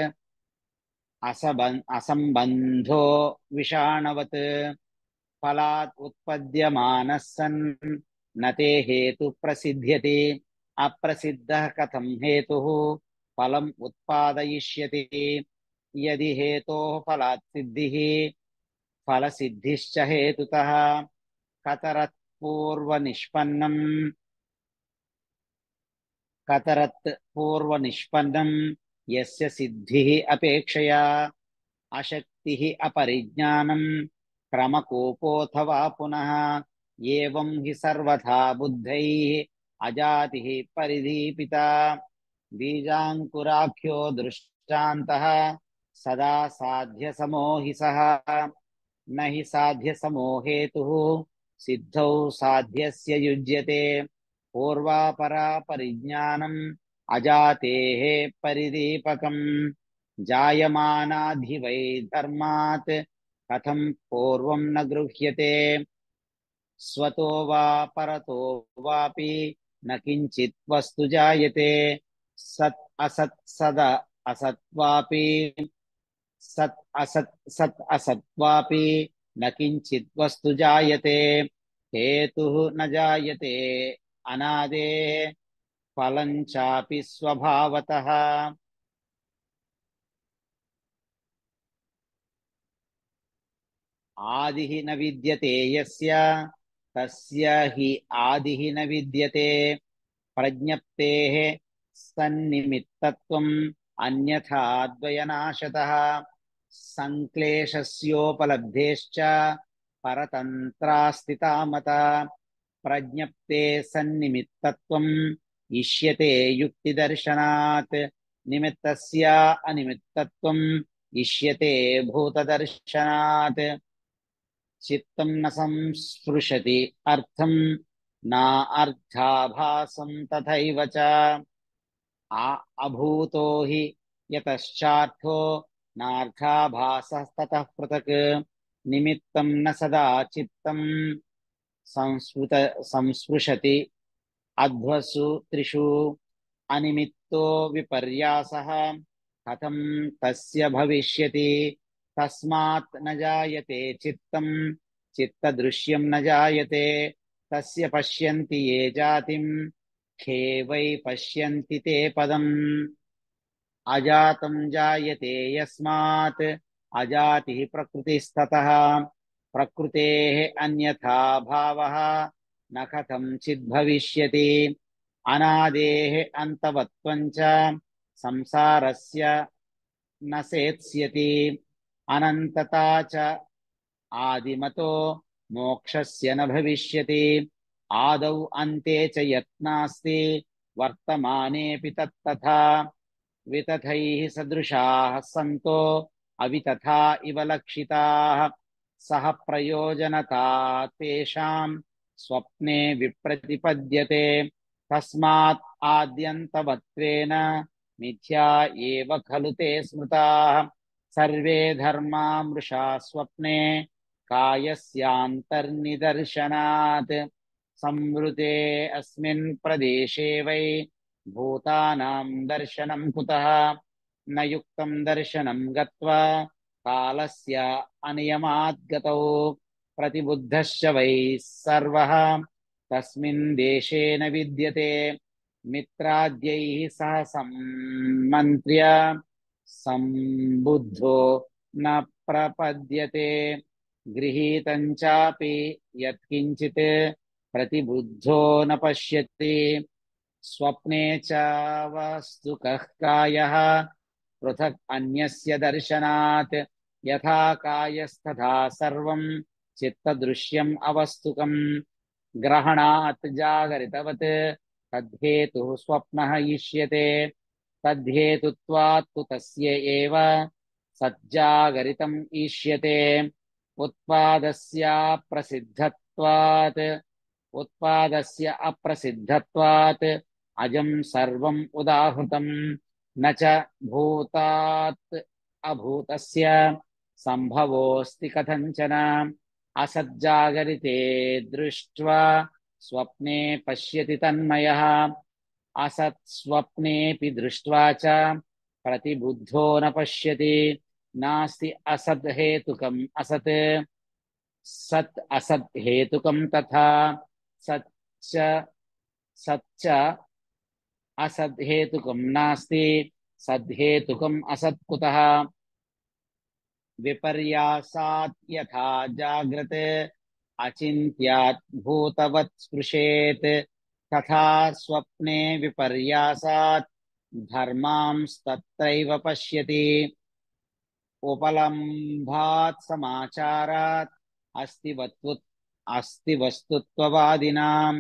असम्बन्धो विषाणवत् फलात् उत्पद्यमानः सन् न ते हेतु प्रसिद्ध्यति अप्रसिद्धः कथं हेतुः फलम् उत्पादयिष्यति यदि हेतोः फलात् सिद्धिः फलसिद्धिश्च हेतुतः कतरत् पूर्वनिष्पन्नम् कतरत् पूर्वनिष्पन्नं यस्य सिद्धिः अपेक्षया अशक्तिः अपरिज्ञानं क्रमकोपोऽथवा पुनः एवं हि सर्वथा बुद्धैः अजातिः परिदीपिता बीजाङ्कुराख्यो दृष्टान्तः सदा साध्यसमो हि सः न हि साध्यसमो हेतुः सिद्धौ साध्यस्य युज्यते पूर्वापरा परिज्ञानम् अजातेः परिदीपकम् जायमानाधि वै धर्मात् कथं पूर्वं न गृह्यते स्वतो वा परतो वापि न किञ्चित् वस्तु जायते सत् असत् सद असत्वापि सत् असत्वापि न किञ्चित् वस्तु जायते हेतुः न जायते अनादेः फलं चापि स्वभावतः आदिः न विद्यते यस्य तस्य हि आदिः न विद्यते प्रज्ञप्तेः सन्निमित्तत्वम् अन्यथा द्वयनाशतः संक्लेशस्योपलब्धेश्च परतन्त्रा मता प्रज्ञप्ते सन्निमित्तत्वम् इष्यते युक्तिदर्शनात् निमित्तस्य अनिमित्तत्वम् इष्यते भूतदर्शनात् चित्तं न संस्पृशति अर्थं न अर्थाभासं तथैव च अभूतो हि यतश्चार्थो नार्थाभासः ततः पृथक् निमित्तं न सदा चित्तं संस्पृशति अध्वसु त्रिषु अनिमित्तो विपर्यासः कथं तस्य भविष्यति तस्मात् न जायते चित्तं चित्तदृश्यं न जायते तस्य पश्यन्ति ये जातिं खे वै पश्यन्ति ते पदम् अजातं जायते यस्मात् अजातिः प्रकृतिस्ततः प्रकृतेः अन्यथा भावः न कथञ्चित् भविष्यति अनादेः अन्तवत्वं च संसारस्य न सेत्स्यति अनन्तता च आदिमतो मोक्षस्य न भविष्यति आदौ अन्ते च यत्नास्ति वर्तमानेऽपि तत्तथा वितथैः सदृशाः सन्तो अवितथा इव लक्षिताः सह प्रयोजनता तेषां स्वप्ने विप्रतिपद्यते तस्मात् आद्यन्तवत्वेन मिथ्या एव खलु ते स्मृताः सर्वे धर्मा मृषा स्वप्ने कायस्यान्तर्निदर्शनात् संवृते अस्मिन् प्रदेशे वै भूतानां दर्शनं कुतः न युक्तं दर्शनं गत्वा कालस्य अनियमात् गतौ प्रतिबुद्धश्च वै सर्वः तस्मिन् देशे न विद्यते मित्राद्यैः सह सम्मन्त्र्य सम्बुद्धो न प्रपद्यते गृहीतं चापि यत्किञ्चित् प्रतिबुद्धो न पश्यति स्वप्ने च वस्तुकः कायः पृथक् अन्यस्य दर्शनात् यथा कायस्तथा सर्वं चित्तदृश्यम् अवस्तुकम् ग्रहणात् जागरितवत् तद्धेतुः स्वप्नः इष्यते तद्धेतुत्वात् तु तस्य एव सज्जागरितम् ईष्यते उत्पादस्य अप्रसिद्धत्वात् अजं सर्वम् उदाहृतम् न च भूतात् अभूतस्य सम्भवोऽस्ति कथञ्चन असज्जागरिते दृष्ट्वा स्वप्ने पश्यति तन्मयः असत् स्वप्नेऽपि दृष्ट्वा च प्रतिबुद्धो न पश्यति नास्ति असद् हेतुकम् असत् सत् असद् हेतुकं तथा सच्च सच्च असद् हेतुकं नास्ति सद्हेतुकम् असत् कुतः विपर्यासात् यथा जाग्रते अचिन्त्यात् भूतवत् स्पृशेत् तथा स्वप्ने विपर्यासात् धर्मांस्तत्रैव पश्यति उपलम्भात् समाचारात् अस्ति वस्तुत्ववादिनां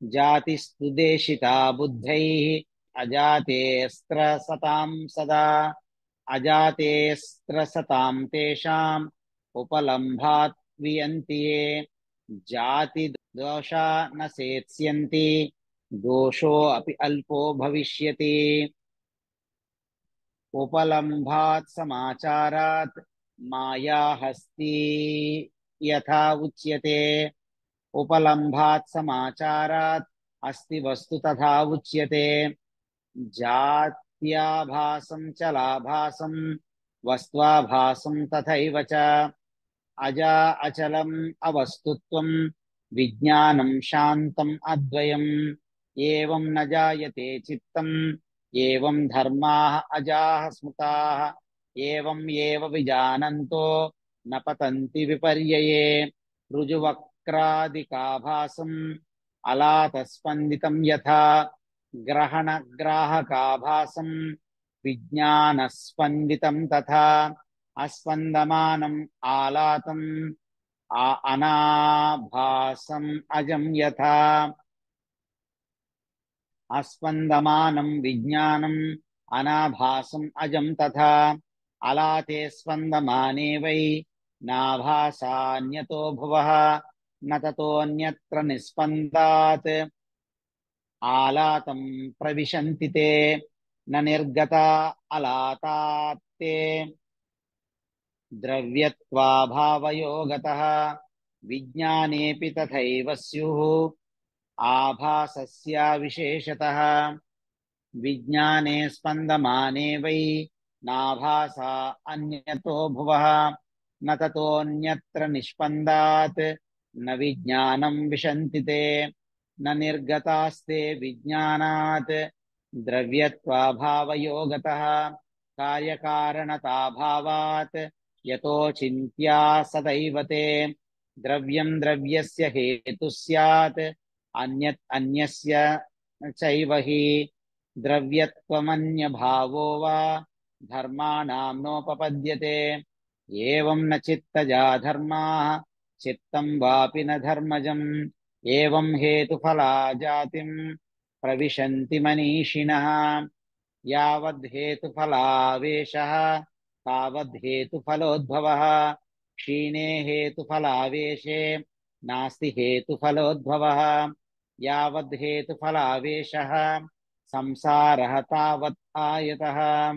जातिस्तु देशिता बुद्धैः अजातेऽस्त्रसतां तेषाम् उपलम्भात् वियन्ति ये जातिदोषा न सेत्स्यन्ति दोषोऽपि अल्पो भविष्यति उपलम्भात् समाचारात् माया हस्ती यथा उच्यते उपलम्भात् समाचारात् अस्ति वस्तु तथा उच्यते जात्याभासं चलाभासं वस्त्वाभासं तथैव च अजा अचलम् अवस्तुत्वं विज्ञानं शान्तम् अद्वयम् एवं न जायते चित्तम् एवं धर्माः अजाः स्मृताः एवं एव विजानन्तो न पतन्ति विपर्यये ऋजुवक्रादिकाभासम् अलातस्पन्दितं यथा ग्रहणग्राहकाभासम् विज्ञानस्पन्दितं तथा अस्पन्दमानम् आलातम् अनाभासम् अजं यथा अस्पन्दमानं विज्ञानम् अनाभासम् अजं तथा अलाते स्पन्दमाने वै नाभासान्यतो भुवः न ततोऽन्यत्र निस्पन्दात् आलातं प्रविशन्ति ते न निर्गता अलातात्ते द्रव्यत्वाभावयो गतः विज्ञानेऽपि तथैव स्युः आभासस्य विशेषतः विज्ञाने स्पन्दमाने वै नाभासा अन्यतो भुवः न ततोऽन्यत्र निष्पन्दात् न विज्ञानं विशन्ति ते न निर्गतास्ते विज्ञानात् द्रव्यत्वाभावयो गतः कार्यकारणताभावात् यतो चिन्त्या सदैव ते द्रव्यं द्रव्यस्य हेतुः स्यात् अन्यत् अन्यस्य चैव हि द्रव्यत्वमन्यभावो वा धर्माणां नोपपद्यते। एवं न चित्तजा धर्माः चित्तं वापि न धर्मजम्। एवं हेतुफला जातिं प्रविशन्ति मनीषिणः। यावद्धेतुफलावेशः तावद्धेतुफलोद्भवः। क्षीणे हेतुफलावेशे नास्ति हेतुफलोद्भवः। यावद्धेतुफलावेशः संसारः तावत् आयतः।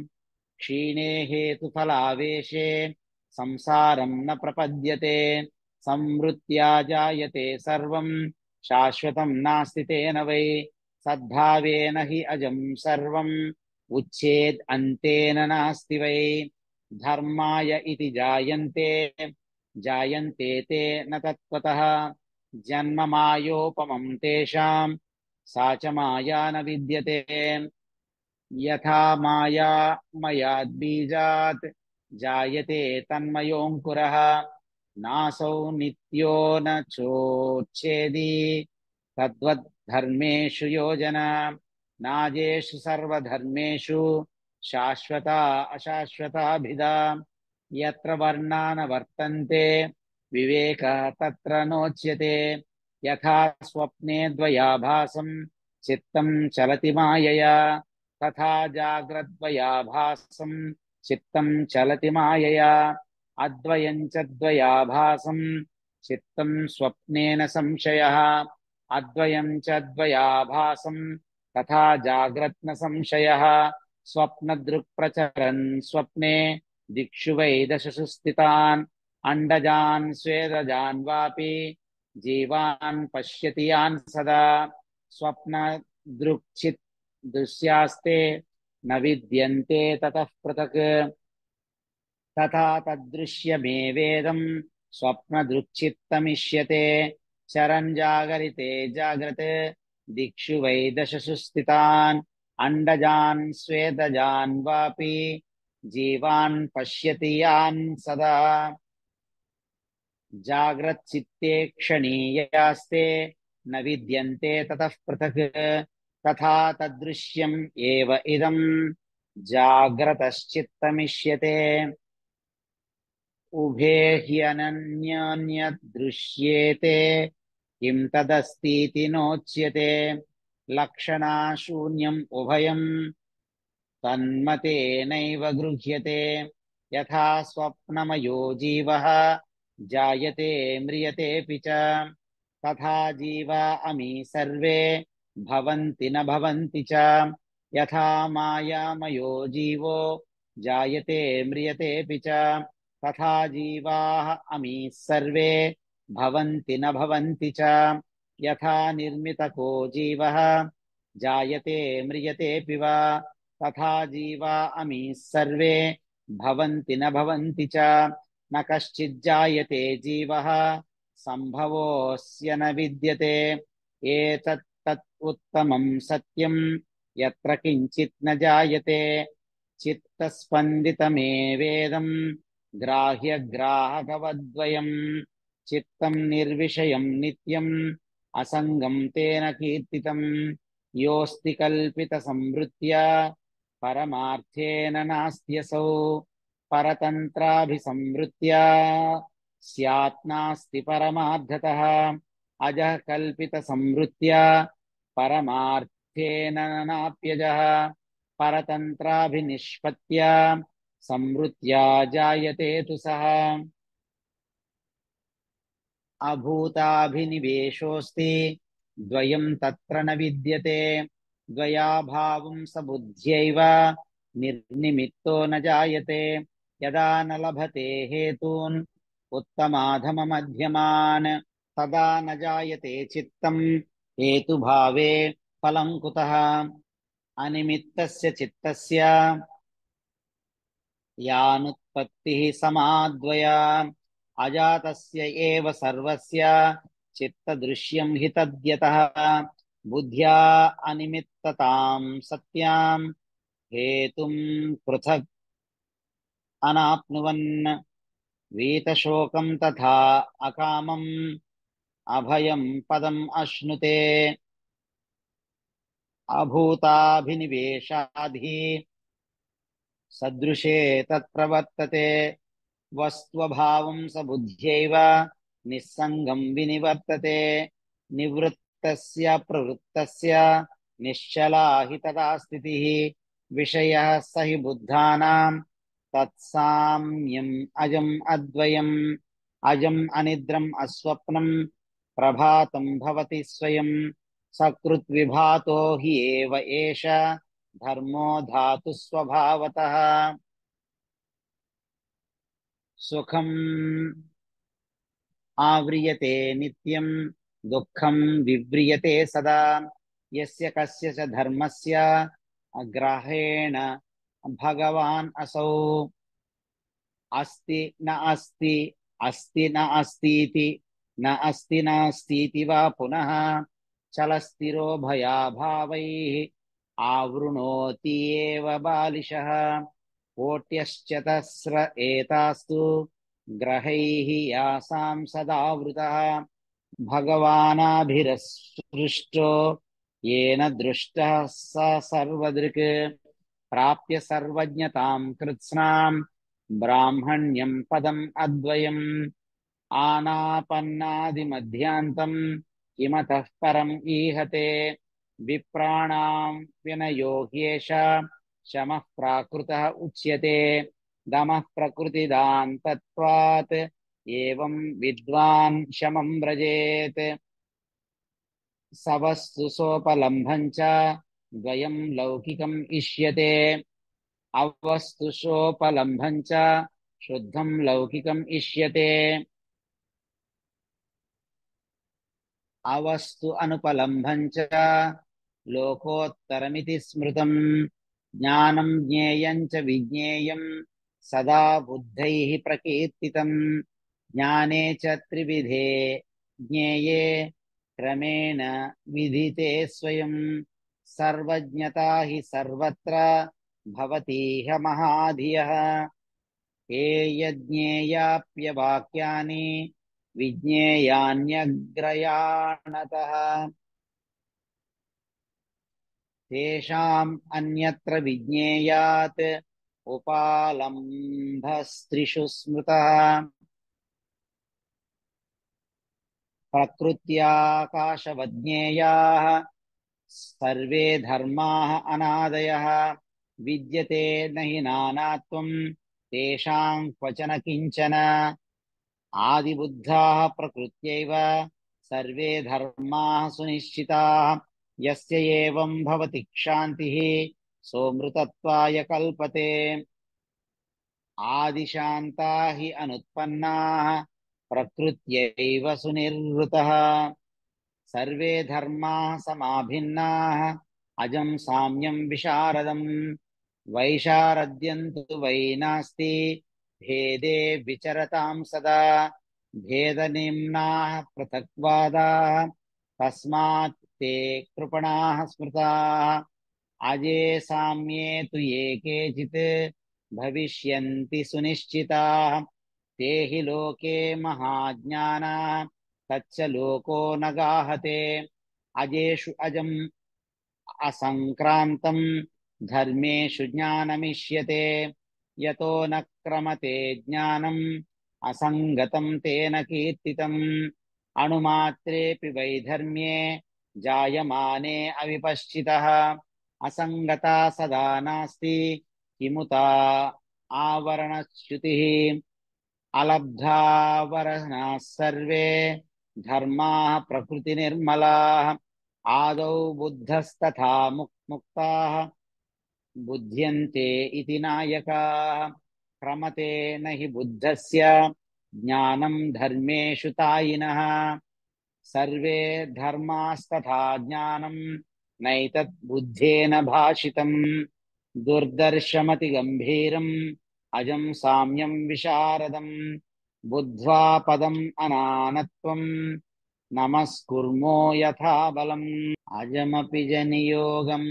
क्षीणे हेतुफलावेशे संसारं न प्रपद्यते। संवृत्त्या जायते सर्वं शाश्वतं नास्ति तेन वै। सद्भावेन हि अजं सर्वम् उच्छेद अन्तेन नास्ति वै। धर्माय इति जायन्ते जायन्ते ते न तत्त्वतः। जन्म मायोपमं तेषां सा च माया न विद्यते। यथा माया मयाद् बीजात् जायते तन्मयोऽङ्कुरः। नासौ नित्यो न चोच्छेदी तद्वद् धर्मेषु योजना। नाजेषु सर्वधर्मेषु शाश्वता अशाश्वताभिधा। यत्र वर्णा न वर्तन्ते विवेकः तत्र नोच्यते। यथा स्वप्ने द्वयाभासं चित्तं चलति मायया तथा जाग्रद्वयाभासं चित्तं चलति मायया। अद्वयं च द्वयाभासं चित्तं स्वप्नेन संशयः। अद्वयं च द्वयाभासं तथा जाग्रत् न संशयः। स्वप्नदृक्प्रचरन् स्वप्ने दिक्षु वै दशसु स्थितान् अण्डजान् स्वेदजान् वापि जीवान् पश्यति यान् सदा। स्वप्नदृक्चित् दृश्यास्ते न विद्यन्ते ततः पृथक्। तथा तदृश्यमेवेदं स्वप्नदृक्चित्तमिष्यते। चरन् जागरिते जाग्रते दिक्षु वै दशसु स्थितान् अण्डजान् स्वेदजान् वापि जीवान् पश्यति यान् सदा। जाग्रच्चित्ते क्षणीयास्ते न विद्यन्ते ततः पृथक्। तथा तदृश्यम् एव इदं जाग्रतश्चित्तमिष्यते। उभे ह्यनन्योन्यदृश्येते किं तदस्तीति नोच्यते। लक्षणाशून्यम् उभयम् तन्मतेनैव गृह्यते। यथा स्वप्नमयो जीवः जायते म्रियतेऽपि च तथा जीवा अमी सर्वे भवन्ति न भवन्ति च। यथा मायामयो जीवो जायते म्रियतेऽपि च तथा जीवाः अमी सर्वे भवन्ति न भवन्ति च। यथा निर्मितको जीवः जायते म्रियतेऽपि वा तथा जीवा अमी सर्वे भवन्ति न भवन्ति च। न कश्चिज्जायते जीवः सम्भवोऽस्य न विद्यते। एतत् तत् उत्तमं सत्यं यत्र किञ्चित् न जायते। चित्तस्पन्दितमेवेदं ग्राह्यग्राहकवद्वयम्। चित्तं निर्विषयं नित्यम् असङ्गं तेन कीर्तितम्। योऽस्ति कल्पितसंवृत्त्या परमार्थेन नास्त्यसौ। परतन्त्राभिसंवृत्त्या स्यात् नास्ति परमार्थतः। अजः कल्पितसंवृत्त्या परमार्थेन नाप्यजः। परतन्त्राभिनिष्पत्त्या संवृत्त्या जायते तु सः। अभूताभिनिवेशोऽस्ति द्वयं तत्र न विद्यते। द्वयाभावं स बुद्ध्यैव निर्निमित्तो न जायते। यदा न लभते हेतून् उत्तमाधममध्यमान् तदा न जायते चित्तं हेतुभावे फलं कुतः। अनिमित्तस्य चित्तस्य यानुत्पत्तिः समाद्वया अजातस्य एव सर्वस्य चित्तदृश्यं हि तद्यतः। बुद्ध्या अनिमित्ततां सत्यां हेतुं पृथक् अनाप्नुवन् वीतशोकं तथा अकामम् अभयं पदम् अश्नुते। अभूताभिनिवेशाद्धि सदृशे तत्प्रवर्तते वस्त्वभावं स बुद्ध्यैव निस्सङ्गं विनिवर्तते निवृत्तस्य प्रवृत्तस्य निश्चला हि तदा स्थितिः विषयः स हि बुद्धानां तत्साम्यम् अजम् अद्वयम् अजम् अनिद्रम् अस्वप्नम् प्रभातं भवति स्वयं सकृद्विभातो हि एव एष धर्मो धातु स्वभावतः सुखम् आव्रियते नित्यं दुःखं विव्रियते सदा यस्य कस्य च धर्मस्य ग्रहेण भगवान् असौ अस्ति न अस्ति अस्ति न अस्तीति न अस्ति नास्तीति वा पुनः चलस्थिरो भयाभावैः आवृणोति एव बालिशः कोट्यश्चतस्र एतास्तु ग्रहैः यासां सदावृतः भगवानाभिरसृष्टो येन दृष्टः स सर्वदृक् प्राप्य सर्वज्ञतां कृत्स्नां ब्राह्मण्यं पदम् अद्वयम् आनापन्नादिमध्यान्तं किमतः परम् ईहते विप्राणां विनयो ह्येष शमः प्राकृतः उच्यते दमः प्रकृतिदान्तत्वात् एवं विद्वान् शमं व्रजेत् सवस्तु सोपलम्भं च द्वयं लौकिकम् इष्यते अवस्तु सोपलम्भं च शुद्धं लौकिकम् इष्यते अवस्तु अनुपलम्भं च लोकोत्तरमिति स्मृतम् ज्ञानं ज्ञेयं च विज्ञेयं सदा बुद्धैः प्रकीर्तितम् ज्ञाने च त्रिविधे ज्ञेये क्रमेण विधिते स्वयं सर्वज्ञता हि सर्वत्र भवतीह महाधियः हे यज्ञेयाप्यवाक्यानि विज्ञेयान्यग्रयाणतः तेषाम् अन्यत्र विज्ञेयात् उपालम्भस्त्रिषु स्मृतः प्रकृत्याकाशवज्ञेयाः सर्वे धर्माः अनादयः विद्यते न हि नानात्वं तेषां क्वचन किञ्चन आदिबुद्धाः प्रकृत्यैव सर्वे धर्माः सुनिश्चिताः यस्य एवं भवति क्षान्तिः सोऽमृतत्वाय कल्पते आदिशान्ता हि अनुत्पन्नाः प्रकृत्यैव सुनिर्वृतः सर्वे धर्माः समाभिन्नाः अजं साम्यं विशारदम् वैशारद्यं तु वै नास्ति भेदे विचरतां सदा भेदनिम्नाः पृथक्वादाः तस्मात् ते कृपणाः स्मृताः अजे साम्ये तु ये केचित् भविष्यन्ति सुनिश्चिताः ते हि लोके महाज्ञानाः तच्च लोको न गाहते अजेषु अजम् असङ्क्रान्तं धर्मेषु ज्ञानमिष्यते यतो न क्रमते ज्ञानम् असङ्गतं तेन कीर्तितम् अणुमात्रेऽपि वैधर्म्ये जायमाने अविपश्चितः असङ्गता सदा नास्ति किमुता आवरणच्युतिः अलब्धावरणाः सर्वे धर्माः प्रकृतिनिर्मलाः आदौ बुद्धस्तथा मुक्ताः बुध्यन्ते इति नायकाः क्रमते न हि बुद्धस्य ज्ञानं धर्मेषु तायिनः सर्वे धर्मास्तथा ज्ञानं नैतत् बुद्धेन भाषितम् दुर्दर्शमतिगम्भीरम् अजं साम्यं विशारदम् बुद्ध्वा पदम् अनानत्वम् नमस्कुर्मो यथा बलम् अजमपि जनियोगं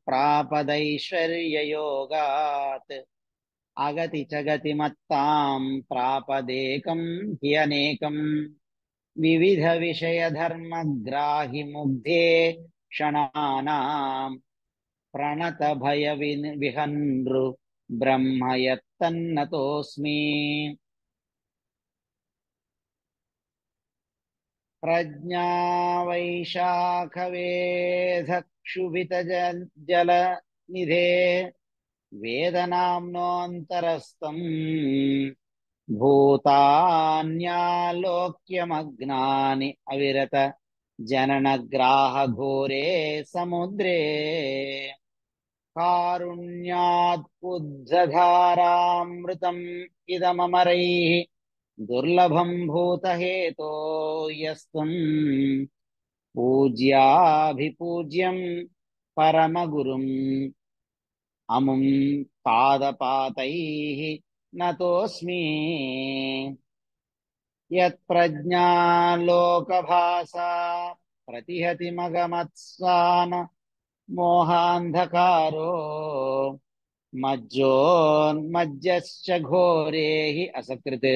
प्रापदैश्वर्ययोगात् अगति च गतिमत्तां प्रापदेकं ह्यनेकम् विविध विषय धर्म ग्राहि मुग्धे क्षणानां प्रणत भय विहन्रु ब्रह्म यत्तन्नतोऽस्मि। प्रज्ञा वैशाखवेधक्षुभितजलनिधे वेदनाम्नोऽन्तरस्थम् भूतान्यालोक्यमग्नानि अविरत जननग्राहघोरे समुद्रे कारुण्याद्बुद्धधारामृतम् इदममरैः दुर्लभं भूतहेतो यस्त्वम् पूज्याभिपूज्यं परमगुरुम् अमुं पादपातैः नतोऽस्मि। यत्प्रज्ञालोकभासा प्रतिहति मगमत्स्वान मोहान्धकारो मज्जोन्मज्जश्च घोरे हि असकृत्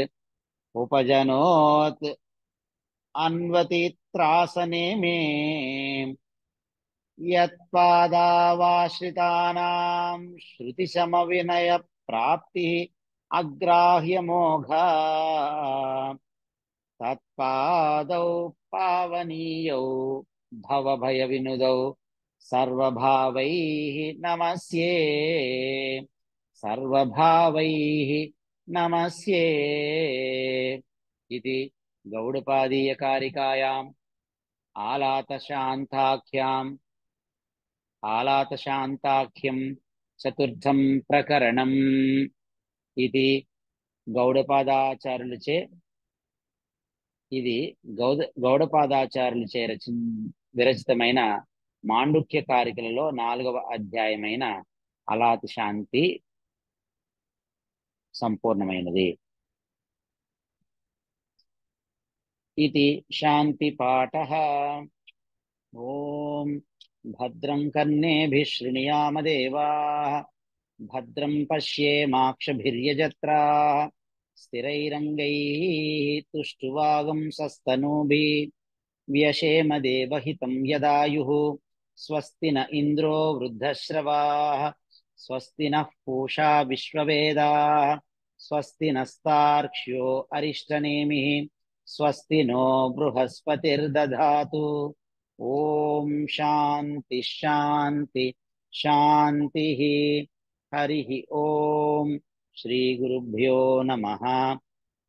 उपजनोत् अन्वतित्रासने मे। यत्पादावाश्रितानां श्रुतिशमविनयप्राप्तिः अग्राह्यमोघा तत्पादौ पावनीयौ भवभयविनुदौ सर्वभावैः नमस्ये। सर्वभावैः नमस्ये इति गौडपादीयकारिकायाम् आलातशान्ताख्यं चतुर्थं प्रकरणम् ఇది గౌడపాదాచార్యులచే ఇది గౌడపాదాచార్యులచే విరచితమైన మాండుక్య కారికలలో 4వ అధ్యాయమైన అలాతి శాంతి సంపూర్ణమైనది. ఇది శాంతి పాఠః. ఓం భద్రం కర్ణేభిः శృణుయామ దేవాः భద్రం పశ్యేమాక్షభిర్యజత్రాः స్థిరైరంగైः తుష్టువాగుంసస్తనూభిः వ్యశేమ దేవహితం యదాయుః. స్వస్తి న ఇంద్రో వృద్ధశ్రవాः స్వస్తి నః పూషా విశ్వవేదాः స్వస్తి నస్తార్క్ష్యో అరిష్టనేమిः స్వస్తి నో బృహస్పతిర్దధాతు. ఓం శాంతి శాంతి శాంతి. హరి ఓం శ్రీ గురుభ్యో నమః.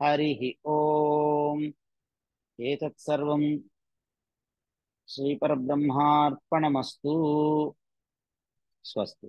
హరి ఓం. ఏతత్ సర్వం శ్రీ పరబ్రహ్మార్పణమస్తు. స్వస్తి.